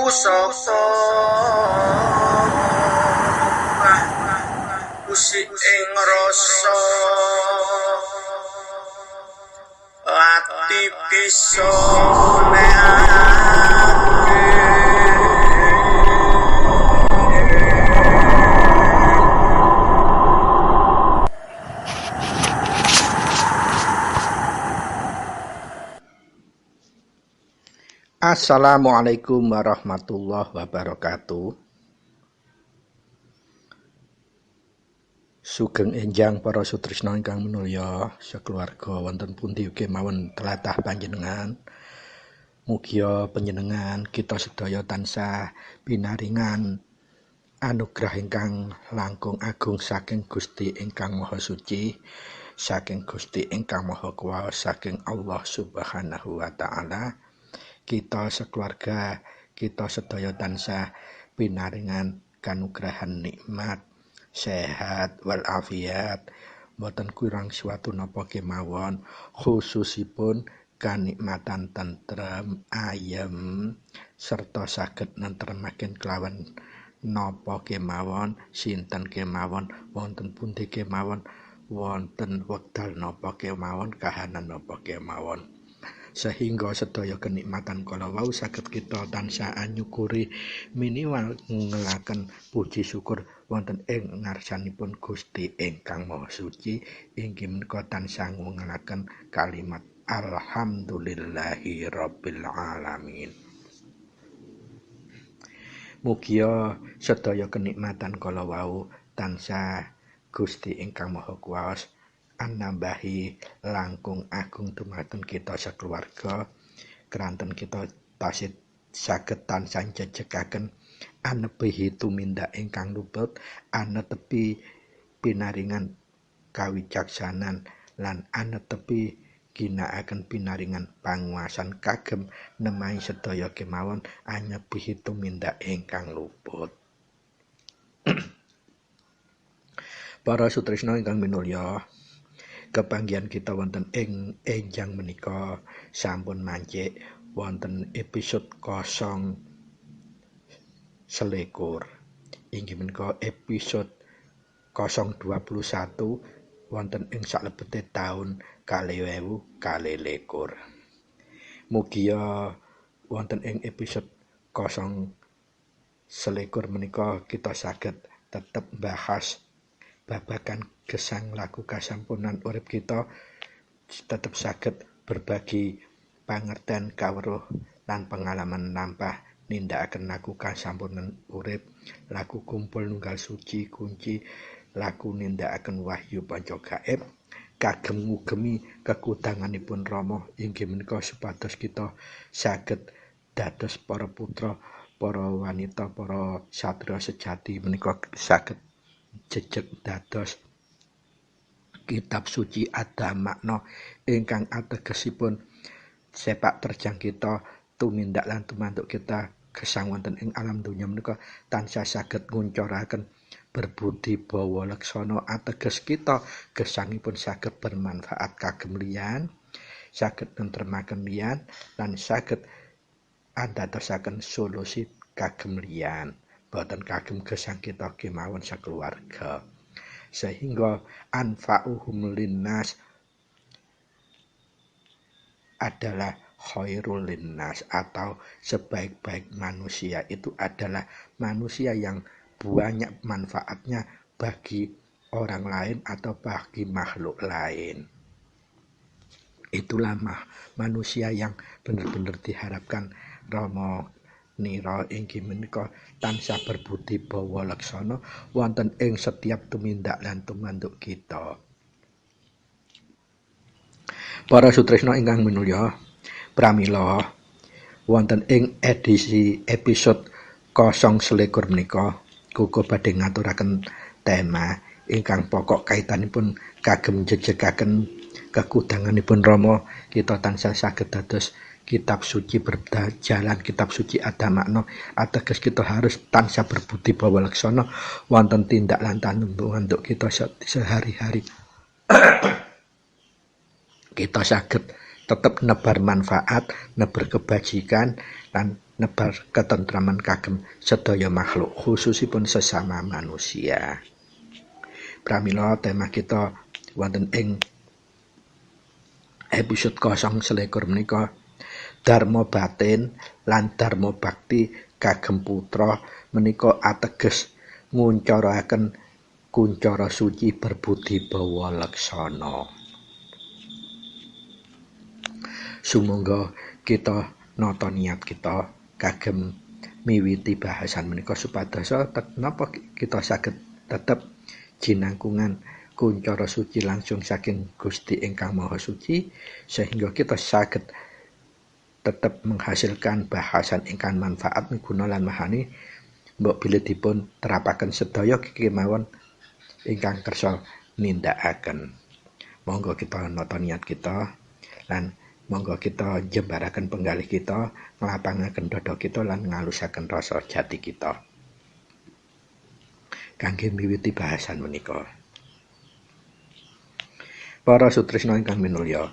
sapa usik ing rasa ati bisa Assalamualaikum warahmatullahi wabarakatuh. Sugeng enjang para sutresna ingkang minulya sakeluarga wonten pundi kemawon tlatah panjenengan. Mugia panjenengan kita sedaya tansah pinaringan anugrah ingkang langkung agung saking Gusti ingkang Maha Suci, saking Gusti ingkang Maha Kuwasa, saking Allah Subhanahu wa taala. Kita sekeluarga, kita sedaya tansah pinaringan kanugrahan nikmat, sehat walafiat, boten kurang suatu napa kemawon, khususipun kanikmatan tentrem, ayem, serta saged nentremaken kelawan napa kemawon, sinten kemawon, wonten pundi kemawon, wonten wekdal napa kemawon, kahanan napa kemawon. Sehingga sedaya kenikmatan kala wau saged kita tansah anyukuri minimal ngelaken puji syukur wonten ing ngarsanipun Gusti ingkang Maha Suci, inggih menika tansah ngelaken kalimat alhamdulillahi rabbil alamin. Mugia sedaya kenikmatan kala wau tansah Gusti ingkang Maha Kuwasa anambahi langkung agung dumateng kita sakeluarga, keranten kita tasih saged tansah jejegaken anebihi tumindak ingkang luput, anetepi pinaringan kawicaksanan lan anetepi ginakaken pinaringan panguwasan kagem nemahi sedaya kemawon anebihi tumindak ingkang luput. Para sutresna ingkang minulya, kepanggihan kita wonten ing enjang menika sampun mancik wonten episode 021 inggih menika episode 021 wonten ing salebete taun 2022. Mugia wonten ing episode 021 menika kita saged tetep bahas babagan gesang laku kasampunan urip kita, tetap saged berbagi pangerten kawruh lan pengalaman lampah nindakaken laku kasampunan urip, laku kumpul nunggal suci kunci, laku nindakaken wahyu panca gaib kagem ngugemi kekudanganipun Rama, inggih menika supados kita saged dados para putra, para wanita, para satriya sejati menika saged jejeg dados kitab suci ada makna ingkang ategesipun sepak terjang kita tumindak lan tumantuk kita gesang wonten ing alam donya menika tansah saged nguncuraken berbudi bawa leksana, ateges kita gesangipun saged bermanfaat kagem liyan, saged nentremaken liyan lan saged andadosaken solusi kagem liyan, boten kagem gesang kita kemawon sakeluarga. Sehingga anfa'uhum linnas adalah khairul linnas, atau sebaik-baik manusia itu adalah manusia yang banyak manfaatnya bagi orang lain atau bagi makhluk lain. Itulah manusia yang benar-benar diharapkan Rama nira inggih menika tansah berbudi bawa leksana wonten ing setiap tumindak lan tumanduk kita. Para sutresna ingkang minulya, pramila wonten ing edisi episode 021 menika kuku badhe ngaturaken tema ingkang pokok kaitanipun kagem jejegaken kekudanganipun Rama, kita tansah saged dados kitab suci berjalan, kitab suci ada makna, ateges kita harus tansah berbudi bawa leksana wonten tindak lan tanduk kita sehari-hari. Kita saged tetap nebar manfaat, nebar kebajikan, lan nebar ketentraman kagem sedaya makhluk khususipun sesama manusia. Pramila tema kita wonten ing episode 021 menika Dharma batin lan dharma bakti kagem putra menika ateges nguncaraken kuncara suci berbudi bawa laksana. Sumangga kita nata niat kita kagem miwiti bahasan menika supados napa kita saged tetep jinangkungan kuncara suci langsung saking Gusti ingkang Maha Suci sehingga kita saged tetap menghasilkan bahasan ingkang manfaat guna lan mahani mbok bilih dipun terapaken sedaya kemawon ingkang kersa nindakaken. Monggo kita nata niat kita lan monggo kita jembaraken penggalih kita, nglapangaken dada kita lan ngalusaken rasa jati kita. Kangge miwiti bahasan menika. Para sutresna ingkang minulya.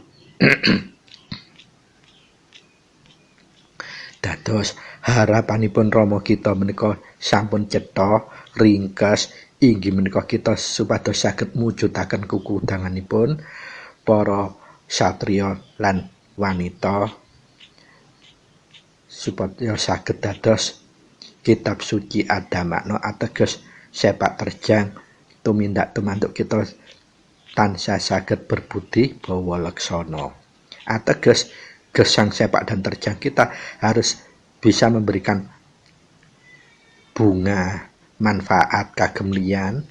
Dados harapanipun Rama kita menika sampun cetha ringkes inggih menika kita supados saged mujudaken kukudanganipun para satriya lan wanita supaya saged dados kitab suci adamakna ateges sepak terjang tumindak tumanduk kita tansah saged berbudi bawa laksana. Ateges gesang sepak dan terjang kita harus bisa memberikan bunga manfaat kagem liyan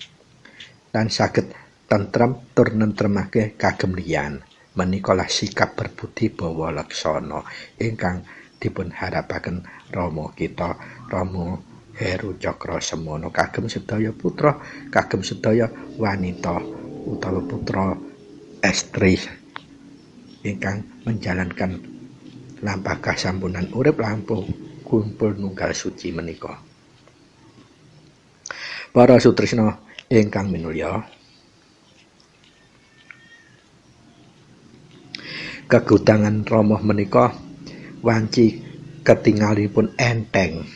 dan saged tentrem tur nentremake kagem liyan. Menikalah sikap berbudi bawa laksana ingkang dipun harapaken Rama kita, Rama Heru Cakra Semana kagem sedaya putra, kagem sedaya wanita utawa putra estri ingkang menjalankan lampah kasampunan urip lampu kumpul nunggal suci menika. Para sutresna ingkang minulya, kegudangan Rama menika wanci ketingalipun enteng.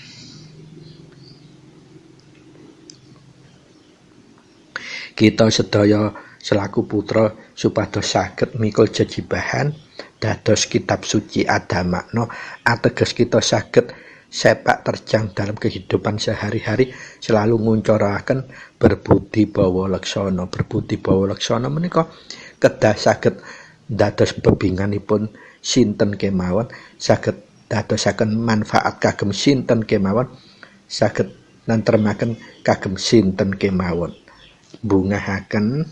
Kita sedaya selaku putra supados saged mikul jejibahan dados kitab suci adamakna ateges kita saged sepak terjang dalam kehidupan sehari-hari selalu nguncaraken berbudi bawa laksana. Berbudi bawa laksana menika kedah saged dados bebinganipun sinten kemawon, saged dadosaken manfaat kagem sinten kemawon, saged nentremaken kagem sinten kemawon, bungahaken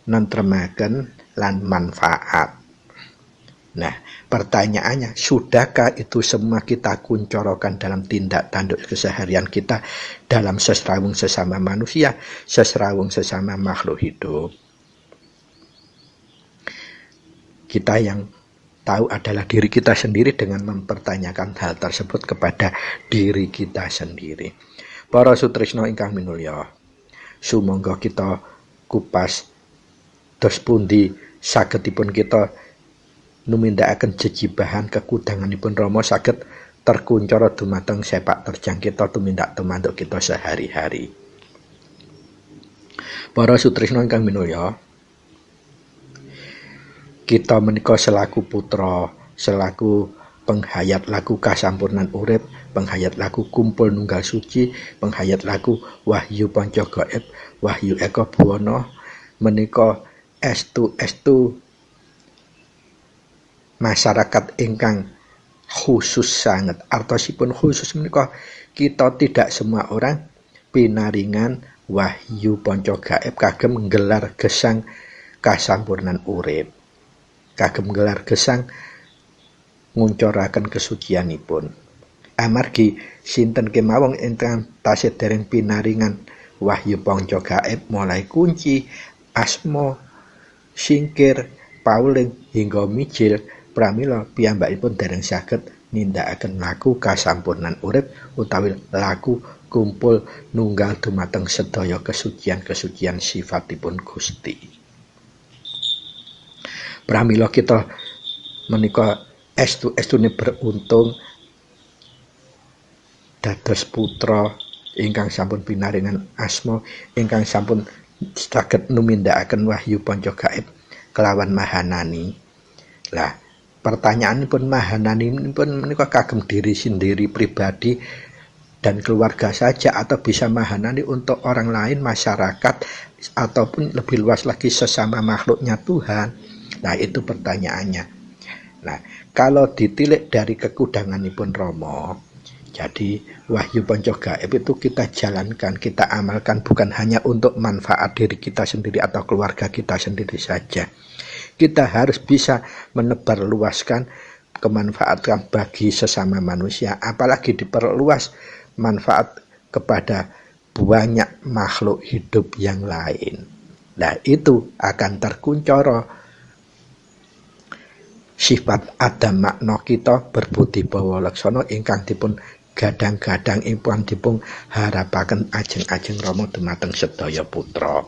nentremaken lan manfaat. Nah, pertanyaannya, sudahkah itu semua kita kuncorokan dalam tindak tanduk keseharian kita dalam seserawung sesama manusia, seserawung sesama makhluk hidup? Kita yang tahu adalah diri kita sendiri dengan mempertanyakan hal tersebut kepada diri kita sendiri. Para sutresna ingkang minulya, sumangga kita kupas dos pundi sagedipun kita numindakaken jejibahan kekudanganipun Rama saged terkuncara dumateng sepak terjang kita tumindak tumanduk kita sehari-hari. Para sutresna ingkang minulya, kita menika selaku putra, selaku penghayat laku kasampurnan urip, penghayat laku kumpul nunggal suci, penghayat laku wahyu panca gaib, wahyu eka buwana menika estu masyarakat ingkang khusus sangat. Artosipun khusus menika kita tidak semua orang pinaringan wahyu panca gaib kagem nggelar gesang kasampurnan urip, kagem nggelar gesang nguncaraken kesucianipun. Amargi sinten kemawon ingkang tasih dereng pinaringan wahyu panca gaib mulai kunci, asma, singkir, pauling hingga mijil, pramila piyambakipun dereng saged nindakaken laku kasampurnan urip utawi laku kumpul nunggal dumateng sedaya kesucian-kesucian sifatipun Gusti. Pramila kita menika estune beruntung dados putra ingkang sampun pinaringan asma ingkang sampun saged numindakaken wahyu panca gaib kelawan Mahanani. Lah, pertanyaanipun Mahanani pun menika kagem diri sendiri pribadi dan keluarga saja atau bisa Mahanani untuk orang lain, masyarakat, ataupun lebih luas lagi sesama makhluknya Tuhan. Nah, itu pertanyaannya. Nah, kalau ditilik dari kekudanganipun Rama, jadi wahyu panca gaib itu kita jalankan, kita amalkan bukan hanya untuk manfaat diri kita sendiri atau keluarga kita sendiri saja. Kita harus bisa menebarluaskan kemanfaatan bagi sesama manusia, apalagi diperluas manfaat kepada banyak makhluk hidup yang lain. Nah, itu akan terkuncoro sifat adam makna kita berbudi bawa laksana ingkang dipun gadang-gadang ingkang dipun harapaken ajeng-ajeng Rama dumateng sedaya putra.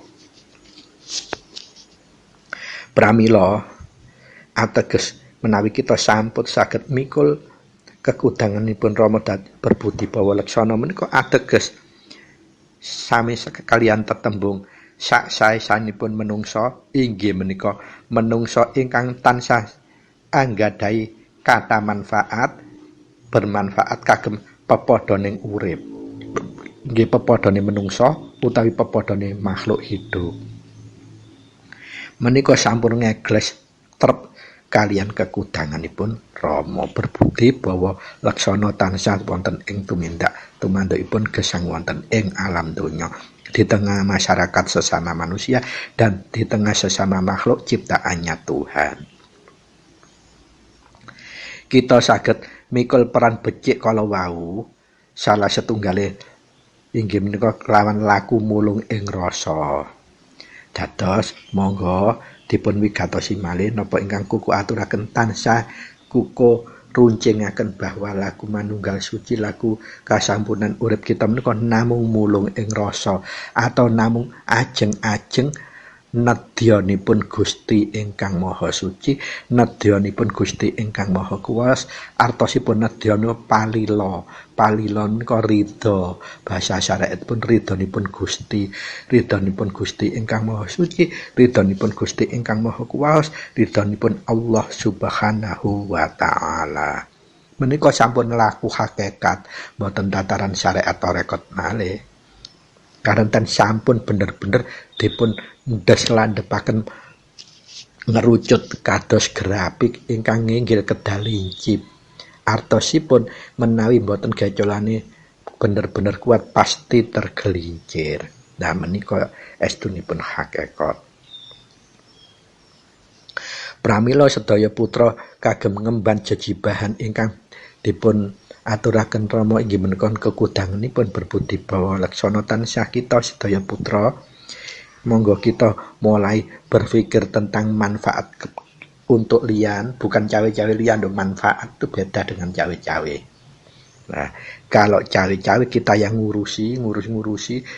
Pramila ateges menawi kita sampun saged mikul kekudanganipun Rama berbudi bawa laksana menika ateges sami sekalian tetembung sak saesanipun menungsa inggih menika menungsa ingkang tansah anggadhahi kata manfaat bermanfaat kagem pepadhaning urip nggih pepadhane menungsa utawi pepadhane makhluk hidup menika sampun ngegles trep kalian kekudanganipun Rama berbudi bawa laksana tansah wonten ing tumindak tumandukipun gesang wonten ing alam donya di tengah masyarakat sesama manusia dan di tengah sesama makhluk ciptaannya Tuhan. Kita saged mikul peran becik kala wau salah setunggale inggih menika kelawan laku mulung ing rasa. Dados monggo dipun wigatosi malih napa ingkang kuku aturaken tansah kuku runcingaken bahwa laku manunggal suci laku kasampunan urip kita menika namung mulung ing rasa atau namung ajeng-ajeng nedyanipun Gusti ingkang Maha Suci, nedyanipun Gusti ingkang Maha Kuwas, artosipun nedyana palila. Palila menika ridha, basa syariatipun ridhanipun Gusti, ridhanipun Gusti ingkang Maha Suci, ridhanipun Gusti ingkang Maha Kuwas, ridhanipun Allah Subhanahu wa taala. Menika sampun laku hakikat, boten tataran syariat rekod malih. Karanten sampun bener-bener dipun ndas landhepaken ngerucut kados grafik ingkang nginggil kedal lincip. Artosipun menawi boten gacolane bener-bener kuat pasti tergelincir. Nah menika estunipun hakikat. Pramila sedaya putra kagem ngemban jejibahan ingkang dipun aturaken Rama inggih menika kekudanganipun berbudi bawa laksana tansah kita sedaya putra. Monggo kita mulai berpikir tentang manfaat untuk lian, bukan cawe-cawe lian dong, manfaat itu beda dengan cawe-cawe. Nah, kalau cawe-cawe kita yang ngurusi,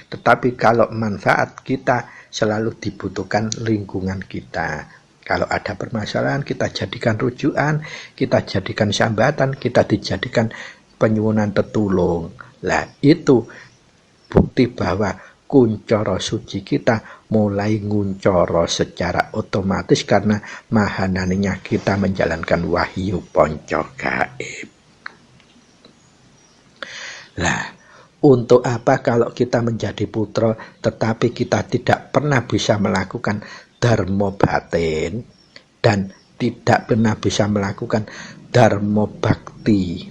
tetapi kalau manfaat kita selalu dibutuhkan lingkungan kita. Kalau ada permasalahan kita jadikan rujukan, kita jadikan sambatan, kita dijadikan penyuwunan tetulung. Lah itu bukti bahwa kuncara suci kita mulai nguncara secara otomatis karena mahananinya kita menjalankan wahyu panca gaib. Lah, untuk apa kalau kita menjadi putra tetapi kita tidak pernah bisa melakukan dharma batin dan tidak pernah bisa melakukan dharma bakti?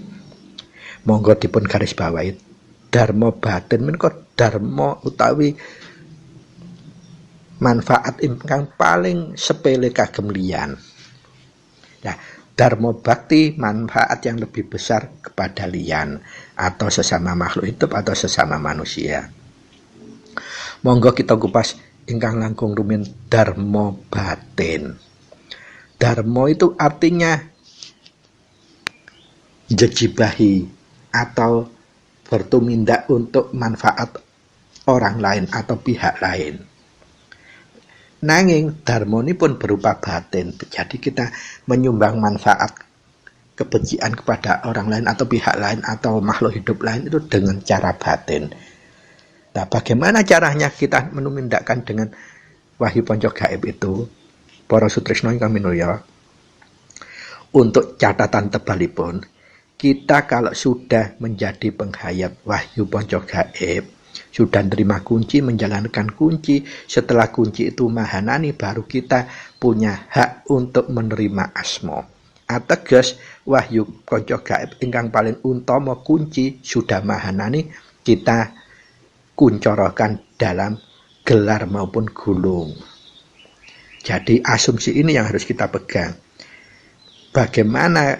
Monggo dipun garis bawahi dharma batin menika dharma utawi manfaat ingkang paling sepele kagem liyan. Nah, dharma bakti manfaat yang lebih besar kepada liyan atau sesama makhluk hidup atau sesama manusia. Monggo kita kupas ingkang langkung rumiyin dharma batin. Dharma itu artinya jejibahi atau bertumindak untuk manfaat orang lain atau pihak lain. Nanging dharma ini pun berupa batin. Jadi kita menyumbang manfaat kebencian kepada orang lain atau pihak lain atau makhluk hidup lain itu dengan cara batin. Nah, bagaimana caranya kita menindakkan dengan wahyu panca gaib itu? Para sutresna ingkang minulya, untuk catatan tebalipun, kita kalau sudah menjadi penghayat wahyu panca gaib, sudah menerima kunci, menjalankan kunci, setelah kunci itu mahanani, baru kita punya hak untuk menerima asma. Ateges wahyu panca gaib ingkang paling utama kunci sudah mahanani, kita kuncorokan dalam gelar maupun gulung. Jadi asumsi ini yang harus kita pegang. Bagaimana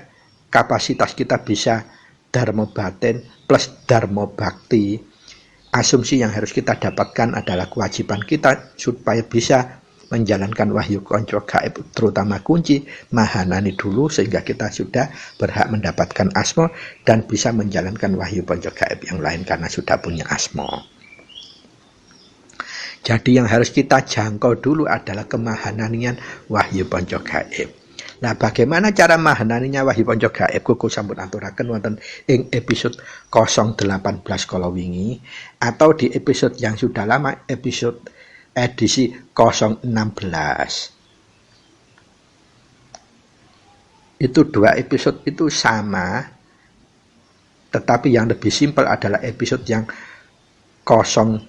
kapasitas kita bisa dharma batin plus dharma bakti. Asumsi yang harus kita dapatkan adalah kewajiban kita supaya bisa menjalankan wahyu panca gaib, terutama kunci mahanani dulu, sehingga kita sudah berhak mendapatkan asma dan bisa menjalankan wahyu panca gaib yang lain karena sudah punya asma. Jadi yang harus kita jangkau dulu adalah kemahananian wahyu panca gaib. Nah, bagaimana cara mahananinya wahyu panca gaib? Kuku sampun aturaken wonten ing episode 018 kala wingi, atau di episode yang sudah lama, episode edisi 016. Itu dua episode itu sama, tetapi yang lebih simpel adalah episode yang 018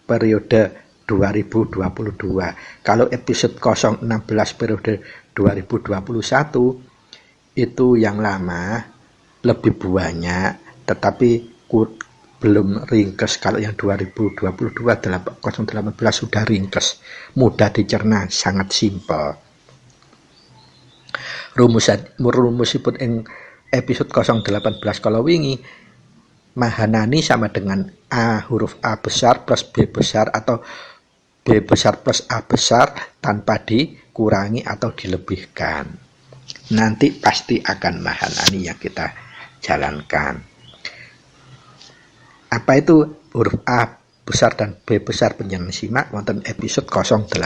periode 2022. Kalau episode 016 periode 2021 itu yang lama, lebih banyak, tetapi belum ringkes. Kalau yang 2022 018 sudah ringkes, mudah dicerna, sangat simpel. Rumusipun ing episode 018 kala wingi, mahanani sama dengan A, huruf A besar plus B besar, atau B besar plus A besar tanpa dikurangi atau dilebihkan. Nanti pasti akan mahanani yang kita jalankan. Apa itu huruf A besar dan B besar? Panjenengan simak wonten episode 018.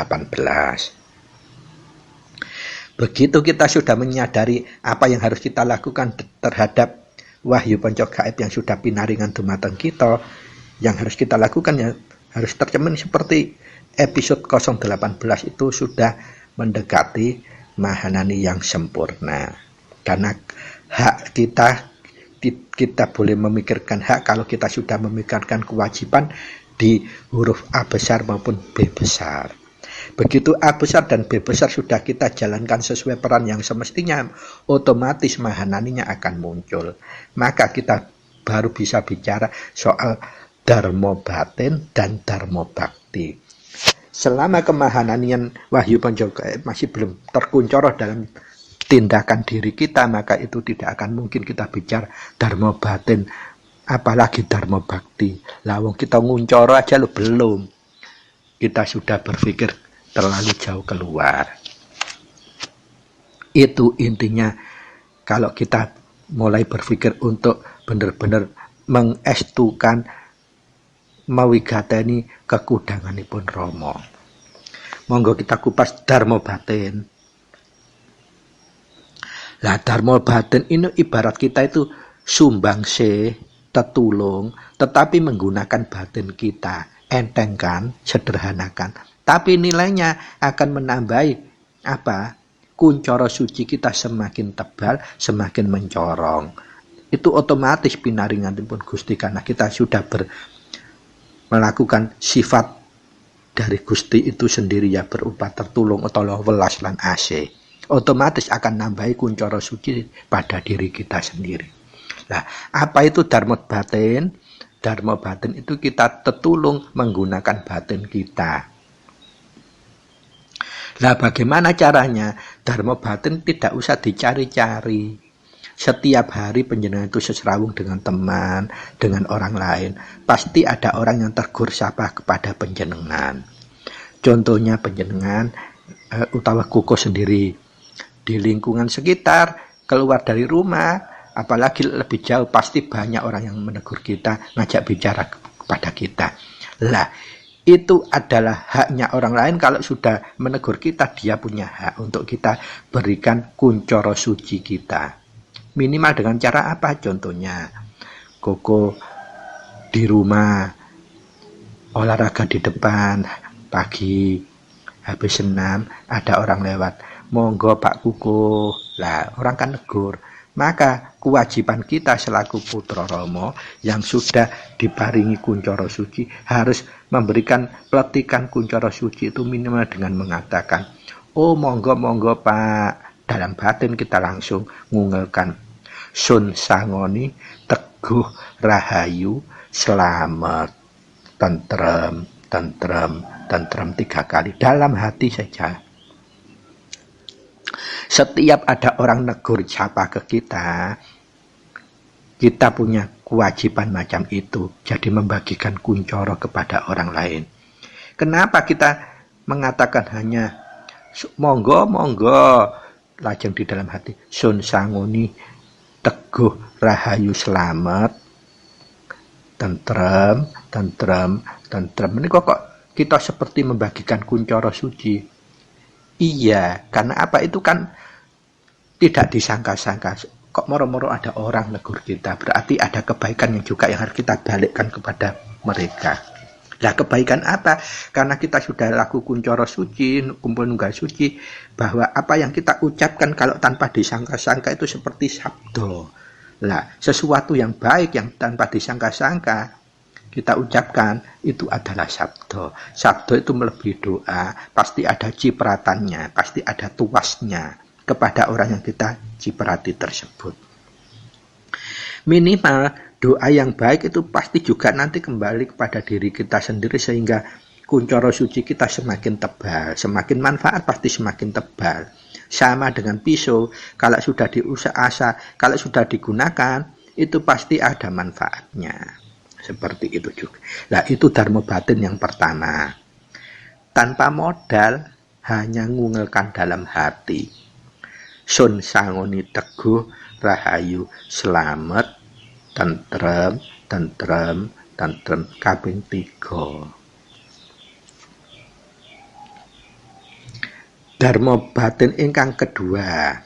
Begitu kita sudah menyadari apa yang harus kita lakukan terhadap wahyu panca gaib yang sudah pinaringan dumateng kita, yang harus kita lakukan ya harus tercermin seperti episode 018 itu sudah mendekati mahanani yang sempurna. Karena hak kita boleh memikirkan hak kalau kita sudah memikirkan kewajiban di huruf A besar maupun B besar. Begitu A besar dan B besar sudah kita jalankan sesuai peran yang semestinya, otomatis mahananinya akan muncul. Maka kita baru bisa bicara soal dharma batin dan dharma bakti. Selama kemahananian wahyu panca gaib masih belum terkuncoroh dalam tindakan diri kita, maka itu tidak akan mungkin kita bicara dharma batin, apalagi dharma bakti. Lawang kita nguncoro aja lo belum, kita sudah berpikir terlalu jauh keluar. Itu intinya kalau kita mulai berpikir untuk benar-benar mengestukan mawigateni kekudanganipun Rama. Monggo kita kupas dharma batin. Lah dharma batin ini ibarat kita itu sumbangse, tetulung, tetapi menggunakan batin kita. Entengkan, sederhanakan, tapi nilainya akan menambahi apa? Kuncoro suci kita semakin tebal, semakin mencorong. Itu otomatis pinaringanipun Gusti, karena kita sudah melakukan sifat dari Gusti itu sendiri ya, berupa tertulung atau welas lan asih. Otomatis akan nambahi kuncoro suci pada diri kita sendiri. Nah, apa itu dharma batin? Dharma batin itu kita tetulung menggunakan batin kita. Nah, bagaimana caranya? Dharma batin tidak usah dicari-cari. Setiap hari panjenengan itu seserawung dengan teman, dengan orang lain, pasti ada orang yang tegur sapa kepada panjenengan. Contohnya panjenengan utawa kuku sendiri di lingkungan sekitar, keluar dari rumah, apalagi lebih jauh, pasti banyak orang yang menegur kita, ngajak bicara kepada kita. Lah, itu adalah haknya orang lain. Kalau sudah menegur kita, dia punya hak untuk kita berikan kuncoro suci kita. Minimal dengan cara apa? Contohnya, Koko di rumah olahraga di depan pagi, habis senam ada orang lewat, monggo Pak Kuku, lah orang kan negur. Maka kewajiban kita selaku putra Romo yang sudah diparingi kuncoro suci harus memberikan peletikan kuncoro suci itu minimal dengan mengatakan, oh monggo Pak. Dalam batin kita langsung ngungelkan, Sun Sangoni Teguh Rahayu Selamat, tentrem 3 kali dalam hati saja. Setiap ada orang negur siapa ke kita punya kewajiban macam itu. Jadi membagikan kuncoro kepada orang lain. Kenapa kita mengatakan hanya monggo, lajeng di dalam hati Sun Sangoni Teguh Rahayu Selamat, tentrem. Ini kok kita seperti membagikan kuncoro suci. Iya, karena apa? Itu kan tidak disangka-sangka. Kok moro-moro ada orang negur kita, berarti ada kebaikan yang juga yang harus kita balikkan kepada mereka. Nah, kebaikan apa? Karena kita sudah laku kuncoro suci, kumpul nunggal suci, bahwa apa yang kita ucapkan kalau tanpa disangka-sangka itu seperti sabdo. Nah, sesuatu yang baik yang tanpa disangka-sangka kita ucapkan itu adalah sabdo. Sabdo itu melebihi doa, pasti ada cipratannya, pasti ada tuasnya kepada orang yang kita ciprati tersebut. Minimal doa yang baik itu pasti juga nanti kembali kepada diri kita sendiri, sehingga kuncoro suci kita semakin tebal, semakin manfaat pasti semakin tebal. Sama dengan pisau, kalau sudah diasah, kalau sudah digunakan, itu pasti ada manfaatnya. Seperti itu juga. Nah, itu dharma batin yang pertama. Tanpa modal, hanya ngungelkan dalam hati. Sun Sangoni Teguh Rahayu Selamat, tentrem kaping 3. Dharma batin ingkang kedua.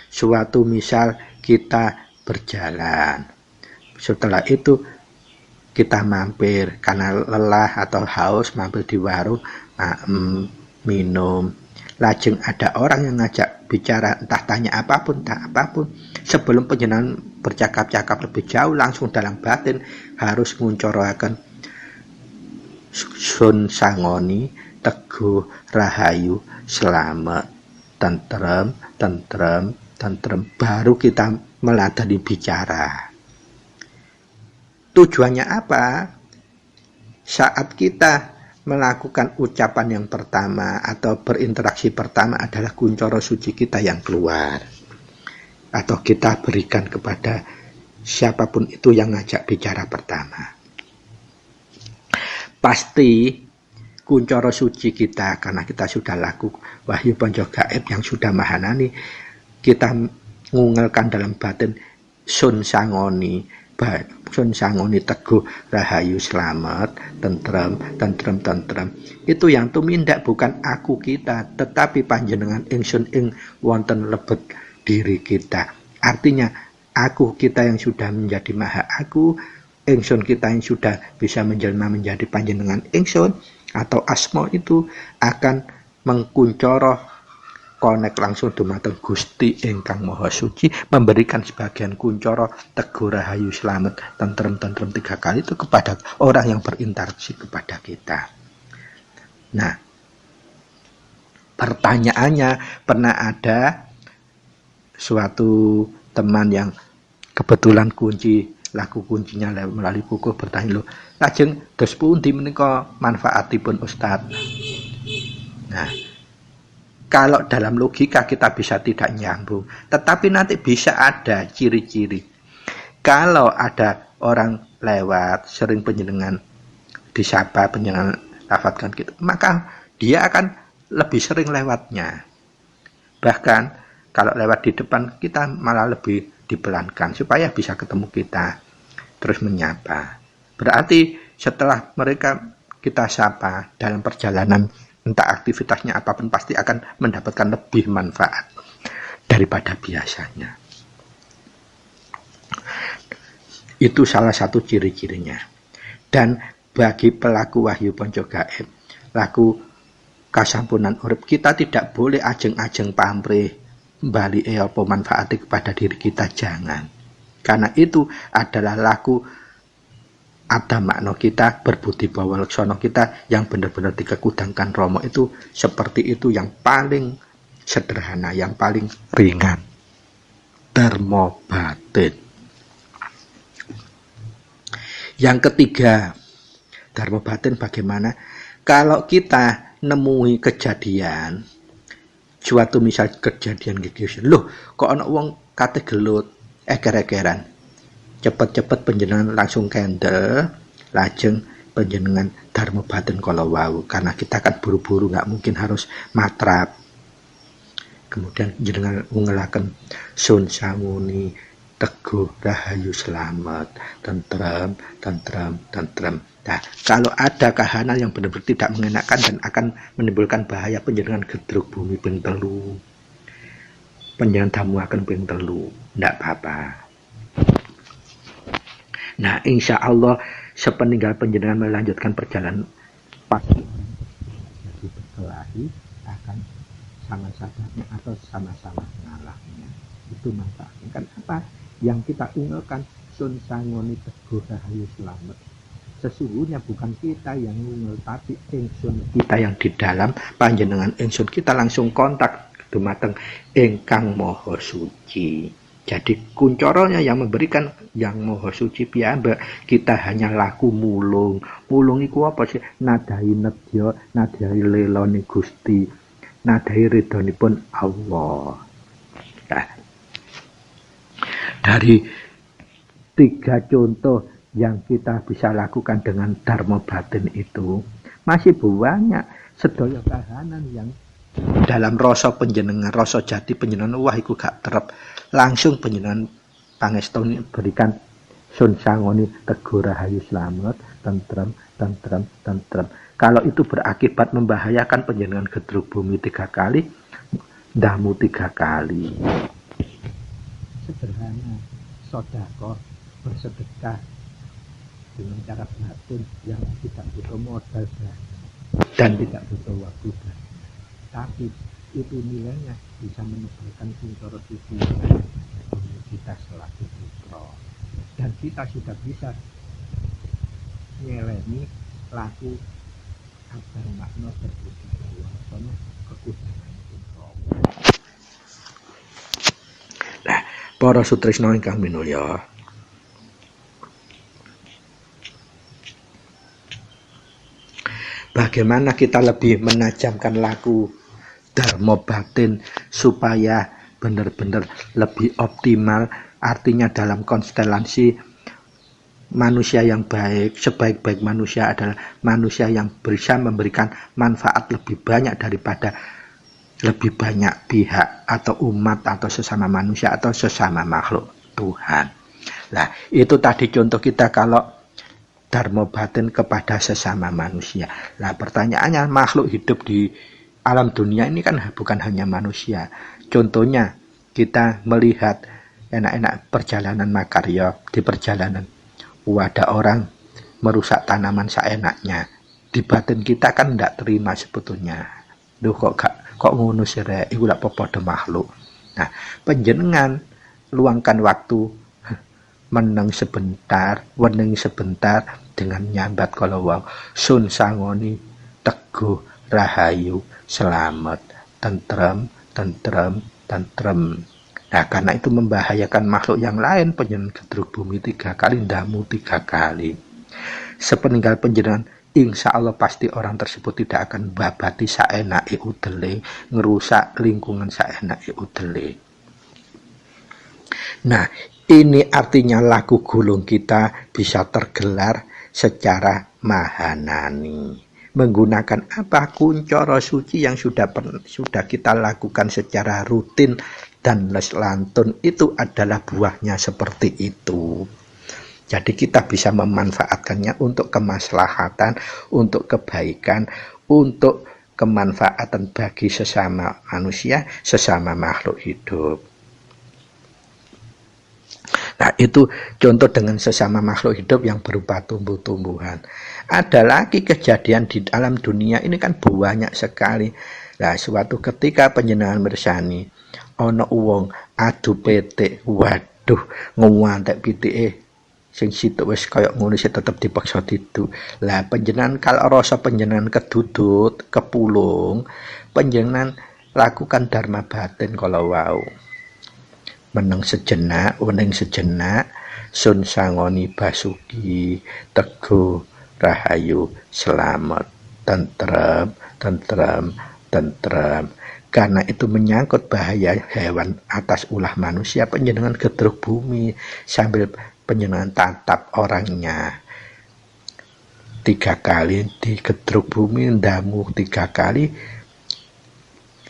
Suatu misal kita berjalan. Setelah itu kita mampir karena lelah atau haus, mampir di warung, minum. Lajeng ada orang yang ngajak bicara, entah tanya apapun, sebelum panjenengan bercakap-cakap lebih jauh, langsung dalam batin harus nguncoroaken Sun Sangoni Teguh Rahayu Selamat, tentrem, baru kita meladani bicara. Tujuannya apa? Saat kita melakukan ucapan yang pertama atau berinteraksi pertama adalah kuncoro suci kita yang keluar, atau kita berikan kepada siapapun itu yang ngajak bicara pertama. Pasti kuncoro suci kita, karena kita sudah laku wahyu ponco gaib yang sudah mahanani, kita ngungelkan dalam batin Sun Sangoni Teguh Rahayu Selamat, tentrem. Itu yang tumindak bukan aku kita, tetapi panjenengan ingsun ing wonten lebet diri kita. Artinya aku kita yang sudah menjadi maha aku, ingsun kita yang sudah bisa menjelma menjadi panjenengan ingsun atau asma itu akan mengkuncoro konek langsung dumateng Gusti ingkang Maha Suci, memberikan sebagian kuncoro Teguh Rahayu Selamat, tentrem 3 kali itu kepada orang yang berinteraksi kepada kita. Nah, pertanyaannya, pernah ada suatu teman yang kebetulan laku kuncinya melalui buku bertanya, lho, lajeng dos pundi menika manfaatipun Ustaz? Nah, kalau dalam logika kita bisa tidak nyambung, tetapi nanti bisa ada ciri-ciri. Kalau ada orang lewat, sering panjenengan disapa, panjenengan lafadzkan gitu, maka dia akan lebih sering lewatnya. Bahkan kalau lewat di depan, kita malah lebih dipelankan supaya bisa ketemu kita, terus menyapa. Berarti setelah mereka kita sapa dalam perjalanan, entah aktivitasnya apapun, pasti akan mendapatkan lebih manfaat daripada biasanya. Itu salah satu ciri-cirinya. Dan bagi pelaku wahyu ponco gaib, laku kasampunan urip, kita tidak boleh ajeng-ajeng pamrih bali apa manfaat kepada diri kita, jangan. Karena itu adalah laku ada makna kita, berbudi bawa laksono kita yang benar-benar dikekudangkan Romo, itu seperti itu, yang paling sederhana, yang paling ringan. Dharma batin. Yang ketiga, dharma batin bagaimana? Kalau kita nemui kejadian, suatu misal kejadian gitu, loh kok ana wong kate gelut, eker-ekeran, cepet-cepet panjenengan langsung kendel, lajeng panjenengan dharma batin kala wau, karena kita kan buru-buru, nggak mungkin harus matrap. Kemudian jenengan ngelaken sun sanguni teguh rahayu selamat, tentrem, tentrem, tentrem. Nah, kalau ada kahanan yang benar-benar tidak mengenakan dan akan menimbulkan bahaya, panjenengan gedruk bumi ping 3, panjenengan damuaken ping 3, ndak apa-apa. Nah, insya Allah sepeninggal panjenengan melanjutkan perjalanan, pasti berkelahi akan sama sadarnya atau sama-sama ngalahnya. Itu manfaatnya. Kan apa? Yang kita ingatkan sun sangoni teguh rahayu selamat. Sesungguhnya bukan kita yang ngungel, tapi ingsun kita yang di dalam panjenengan ingsun kita langsung kontak dumateng ingkang maha suci. Jadi kuncoronya yang memberikan yang maha suci piyambak, kita hanya laku mulung. Mulung iku apa sih? Nadahi nedya, nadahi lelone Gusti, nadahi ridhonipun Allah. Nah, dari 3 contoh yang kita bisa lakukan dengan dharma batin itu, masih banyak sedaya kahanan yang dalam rasa panjenengan, rasa jati panjenengan, wah iku gak terep, langsung panjenengan pangestuni berikan sun sangoni teguh rahayu selamat, tentrem, tentrem, tentrem. Kalau itu berakibat membahayakan, panjenengan gedruk bumi 3 kali, ndamu 3 kali. Sederhana, sedekah, bersedekah dengan cara batin yang tidak butuh modal dan tidak butuh waktu, tapi itu nilainya bisa menebalkan kuncoro suci kita selaku putra, dan kita sudah bisa ngeleni laku agar makna berbudi bahwa kekudangan putra. Nah, para sutresna ingkang minulya, bagaimana kita lebih menajamkan laku dharma batin supaya benar-benar lebih optimal, artinya dalam konstelasi manusia yang baik, sebaik-baik manusia adalah manusia yang bisa memberikan manfaat lebih banyak daripada lebih banyak pihak atau umat atau sesama manusia atau sesama makhluk Tuhan. Nah, itu tadi contoh kita kalau dharma batin kepada sesama manusia. Nah, pertanyaannya, makhluk hidup di alam dunia ini kan bukan hanya manusia. Contohnya kita melihat enak-enak perjalanan makarya, di perjalanan ada orang merusak tanaman seenaknya. Di batin kita kan tidak terima sebetulnya. Duh, kok ngono sih rek, iku lak padha makhluk. Nah, panjenengan luangkan waktu meneng sebentar, weneng sebentar dengan nyambat kalau wau sun sangoni teguh rahayu selamat, tentrem, tentrem, tentrem. Nah, karena itu membahayakan makhluk yang lain, panjenengan gedruk bumi 3 kali, ndamu 3 kali. Sepeninggal panjenengan, insya Allah pasti orang tersebut tidak akan babati saenake udele, ngerusak lingkungan saenake udele. Nah, ini artinya laku gulung kita bisa tergelar secara mahanani. Menggunakan apa? Kuncoro suci yang sudah kita lakukan secara rutin dan les lantun, itu adalah buahnya seperti itu. Jadi kita bisa memanfaatkannya untuk kemaslahatan, untuk kebaikan, untuk kemanfaatan bagi sesama manusia, sesama makhluk hidup. Nah, itu contoh dengan sesama makhluk hidup yang berupa tumbuh-tumbuhan. Ada lagi kejadian di alam dunia ini kan banyak sekali. Nah, suatu ketika panjenengan mirsani ana wong adu petik, waduh nguwantek pitike sing situk wis kaya ngono sih tetep dipaksa didu. Lah panjenengan kalau rasa panjenengan kedudut, kepulung, panjenengan lakukan dharma batin kalau wau. Meneng sejenak, wening sejenak, sun sangoni basuki, teguh, rahayu, selamat, tentrem, tentrem, tentrem. Karena itu menyangkut bahaya hewan atas ulah manusia, panjenengan gedruk bumi sambil panjenengan tatap orangnya. 3 kali di gedruk bumi, ndamu 3 kali.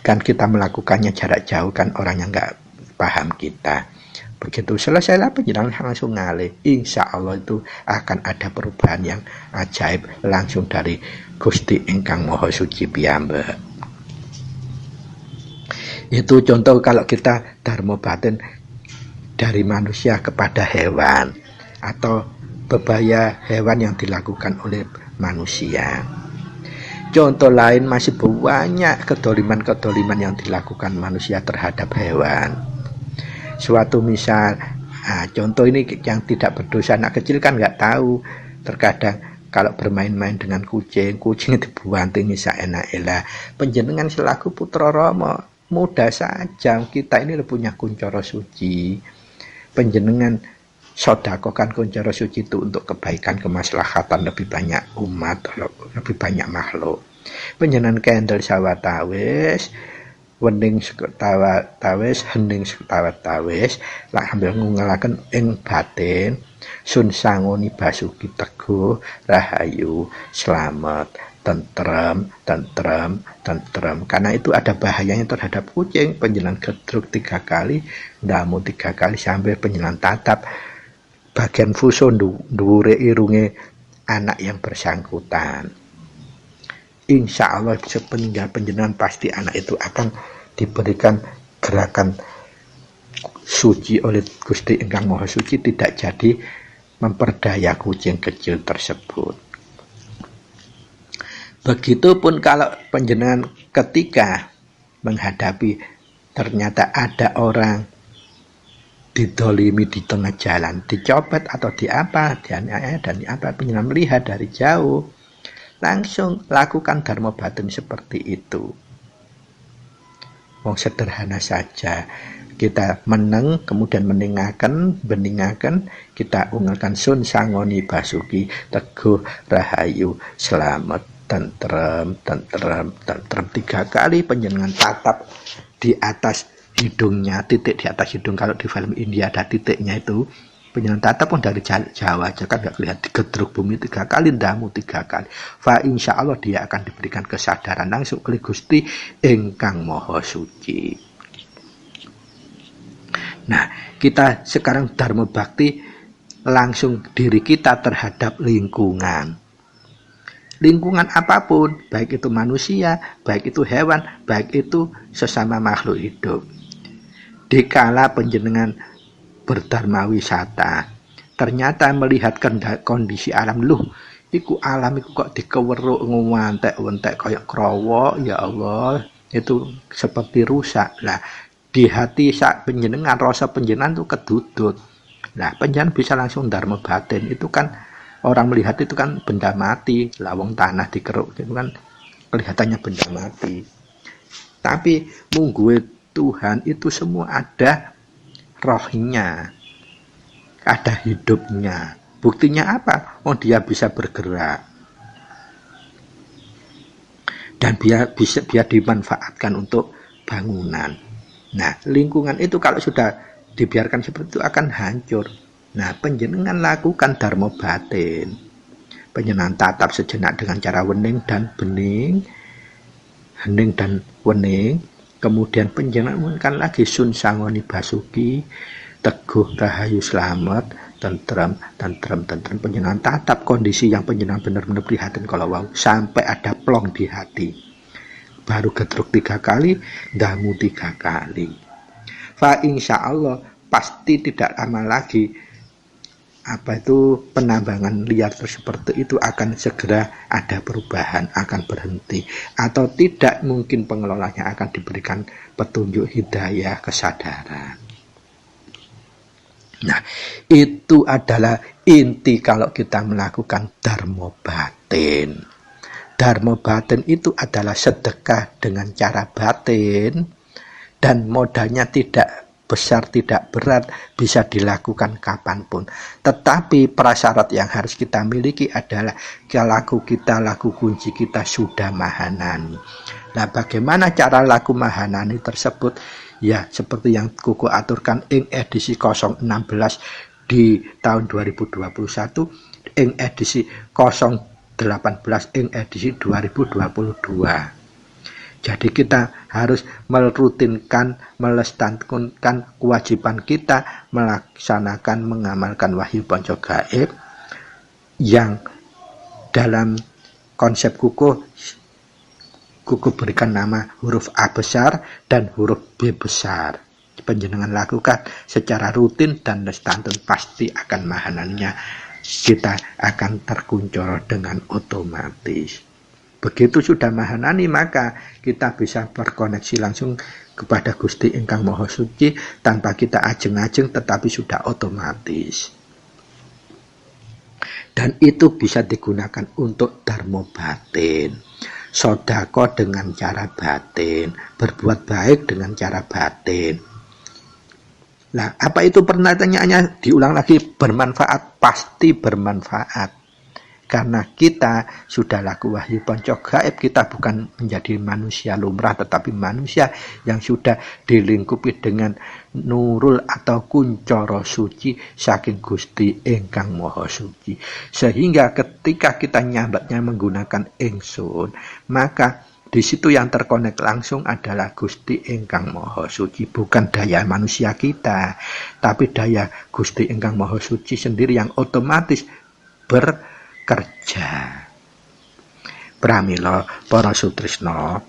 Kan kita melakukannya jarak jauh, kan orang yang enggak paham kita. Begitu selesailah panjenengan langsung ngalih. Insya Allah itu akan ada perubahan yang ajaib langsung dari Gusti Ingkang Maha Suci piyambak. Itu contoh kalau kita dharma batin dari manusia kepada hewan atau bebaya hewan yang dilakukan oleh manusia. Contoh lain masih banyak kedoliman-kedoliman yang dilakukan manusia terhadap hewan. Suatu misal, contoh ini yang tidak berdosa, anak kecil kan nggak tahu. Terkadang kalau bermain-main dengan kucing dibuantingi saenak-enak. Panjenengan selaku putra Rama, mudah saja, kita ini punya kuncoro suci. Panjenengan sodakokan kuncoro suci itu untuk kebaikan, kemaslahatan lebih banyak umat, lebih banyak makhluk. Panjenengan kendel sawatawis, wening sekutawatawis, hening sekutawatawis, lah ambil ngungelaken ing batin, sun sangoni basuki teguh, rahayu, selamat, tentrem, tentrem, tentrem. Karena itu ada bahayanya terhadap kucing. Panjenengan gedruk 3 kali, ndamu 3 kali sambil panjenengan tatap bagian fuso dhuwure irunge anak yang bersangkutan. Insya Allah sepeninggal panjenengan pasti anak itu akan diberikan gerakan suci oleh Gusti Ingkang Maha Suci, tidak jadi memperdaya kucing kecil tersebut. Begitupun kalau panjenengan ketika menghadapi ternyata ada orang didolimi di tengah jalan, dicopet atau diapa, dianiaya dan diapa, panjenengan melihat dari jauh, langsung lakukan dharma batin seperti itu. Wong sederhana saja, kita meneng, kemudian beningaken, kita ungalkan sun sangoni basuki, teguh, rahayu, selamat, tentrem, tentrem, tentrem 3 kali. Panjenengan tatap di atas hidungnya, titik di atas hidung. Kalau di film India ada titiknya itu, panjenengan tatap pun dari jauh aja kan nggak kelihatan. Digedruk bumi 3 kali, ndamu 3 kali. Fa insya Allah dia akan diberikan kesadaran langsung oleh Gusti Ingkang Maha Suci. Nah, kita sekarang dharma bakti langsung diri kita terhadap lingkungan. Lingkungan apapun, baik itu manusia, baik itu hewan, baik itu sesama makhluk hidup. Dikala panjenengan berdharma wisata, ternyata melihat kondisi alam, iku alam iku kok dikeweruk ngontek-ontek kayak krowo, ya Allah, itu seperti rusak. Lah di hati sak panjenengan, rasa panjenengan itu kedudut. Nah, panjenengan bisa langsung dharma batin. Itu kan orang melihat itu kan benda mati, lawang tanah dikeruk itu kan kelihatannya benda mati. Tapi mungguwe Tuhan itu semua ada rohnya, ada hidupnya. Buktinya apa? Oh, dia bisa bergerak dan dia dimanfaatkan untuk bangunan. Nah, lingkungan itu kalau sudah dibiarkan seperti itu akan hancur. Nah, panjenengan lakukan dharma batin. Panjenengan tatap sejenak dengan cara wening dan bening, hening dan wening. Kemudian panjenengan lagi sun sangoni basuki, teguh, rahayu, selamat, tentrem panjenengan tatap kondisi yang panjenengan benar-benar prihatin kalau wau sampai ada plong di hati. Baru gedruk 3 kali, damu 3 kali. Fa insyaallah pasti tidak lama lagi penambangan liar seperti itu akan segera ada perubahan, akan berhenti, atau tidak mungkin pengelolanya akan diberikan petunjuk hidayah kesadaran. Nah, itu adalah inti kalau kita melakukan dharma batin. Dharma batin itu adalah sedekah dengan cara batin dan modalnya tidak besar, tidak berat, bisa dilakukan kapanpun. Tetapi prasyarat yang harus kita miliki adalah laku kunci kita sudah mahanani. Nah, bagaimana cara laku mahanani tersebut? Ya, seperti yang kuku aturkan ing edisi 016 di tahun 2021, ing edisi 018 ing edisi 2022. Jadi kita harus merutinkan, melestarikan kewajiban kita melaksanakan, mengamalkan wahyu ponco gaib yang dalam konsep kuku berikan nama huruf A besar dan huruf B besar. Panjenengan lakukan secara rutin dan lestantun, pasti akan mahanannya kita akan terkuncur dengan otomatis. Begitu sudah mahanani, maka kita bisa berkoneksi langsung kepada Gusti Ingkang Maha Suci tanpa kita ajeng-ajeng, tetapi sudah otomatis. Dan itu bisa digunakan untuk dharma batin, sodako dengan cara batin, berbuat baik dengan cara batin. Nah, apa itu pertanyaannya? Diulang lagi, bermanfaat, pasti bermanfaat. Karena kita sudah laku wahyu ponco gaib, kita bukan menjadi manusia lumrah, tetapi manusia yang sudah dilingkupi dengan nurul atau kuncoro suci saking Gusti Ingkang Maha Suci. Sehingga ketika kita nyambatnya menggunakan ingsun, maka di situ yang terkonek langsung adalah Gusti Ingkang Maha Suci, bukan daya manusia kita, tapi daya Gusti Ingkang Maha Suci sendiri yang otomatis kerja. Pramila para sutrisno,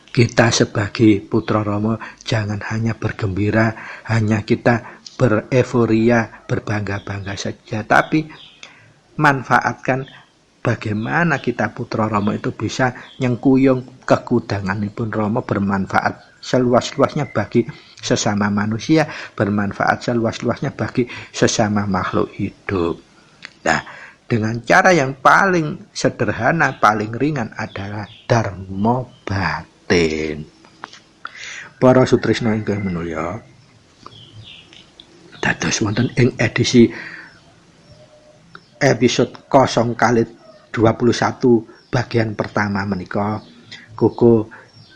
kita sebagai putra Rama jangan hanya bergembira, hanya kita bereforia, berbangga-bangga saja, tapi manfaatkan bagaimana kita putra Rama itu bisa nyengkuyung kekudanganipun Rama, bermanfaat seluas-luasnya bagi sesama manusia, bermanfaat seluas-luasnya bagi sesama makhluk hidup. Nah, dengan cara yang paling sederhana, paling ringan adalah dharma batin. Para sutrisno ingkang minulya, dados wonten ing edisi episode 0 kali 21 bagian pertama menika kuku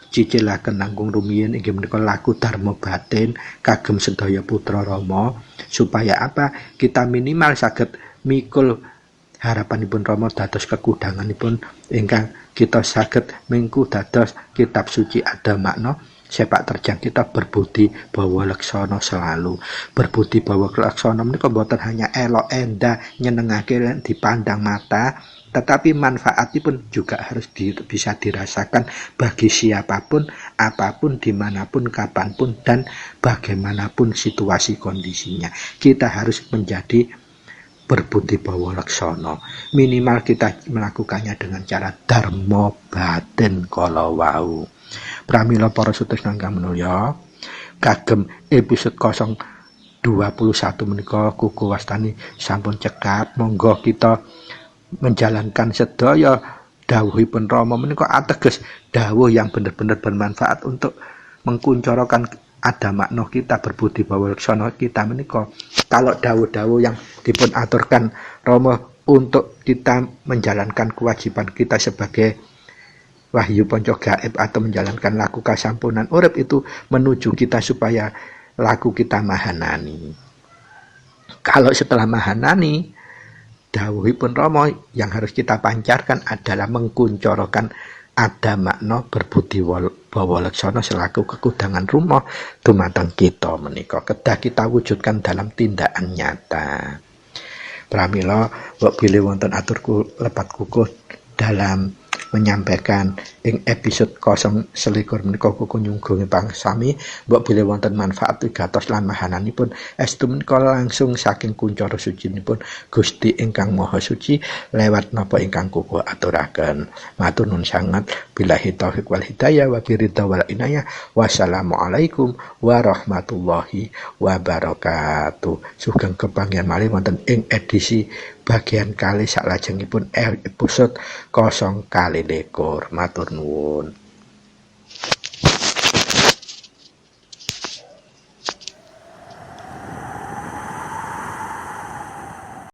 cicilaken langkung rumiyin inggih menika laku dharma batin kagem sedaya putra Rama, supaya apa? Kita minimal saged mikul harapanipun Rama dados kekudanganipun ingkang kita saged mengku dados kitab suci ada makna sepak terjang kita berbudi bawa laksana selalu. Berbudi bawa laksana menika boten hanya elok endah nyenengake dipandang mata, tetapi manfaatipun juga harus bisa dirasakan bagi siapapun, apapun, dimanapun, kapanpun, dan bagaimanapun situasi kondisinya. Kita harus menjadi berbudi bawa laksana. Minimal kita melakukannya dengan cara dharma batin kala wau. Pramila para sutrisno ingkang minulya, kagem episode 021 menika kuku wastani sampun cekap. Monggo kita menjalankan sedaya dawuhipun Rama menika ateges dawuh yang benar-benar bermanfaat untuk mengkuncorokan ada makna kita berbudi bawa laksana kita menika. Kalau dawuh-dawuh yang dipun aturkan Rama untuk kita menjalankan kewajiban kita sebagai wahyu ponco gaib atau menjalankan laku kasampunan urip itu menuju kita supaya laku kita mahanani. Kalau setelah mahanani, dawuhipun Rama yang harus kita pancarkan adalah mengkuncorokan ada makna berbudi bawa leksana selaku kekudangan rumah dumateng kita menika kedah kita wujudkan dalam tindakan nyata. Pramila mbok bilih wonten atur lepat kukuh dalam menyampaikan ing episode 0 selikur menika kuku nyunggung pangsami mbok bilih wonten manfaat wigatos lan mahananipun estu menika langsung saking kuncara sucinipun Gusti ingkang Maha Suci lewat napa ingkang kuku aturaken. Matur nuwun sanget, billahi taufiq wal hidayah wa biridha wal inayah. Wassalamualaikum warahmatullahi wabarakatuh. Sugeng kepanggihan malih wonten ing edisi bagian kali saklajengipun episode 0 kali likur. Matur nuwun.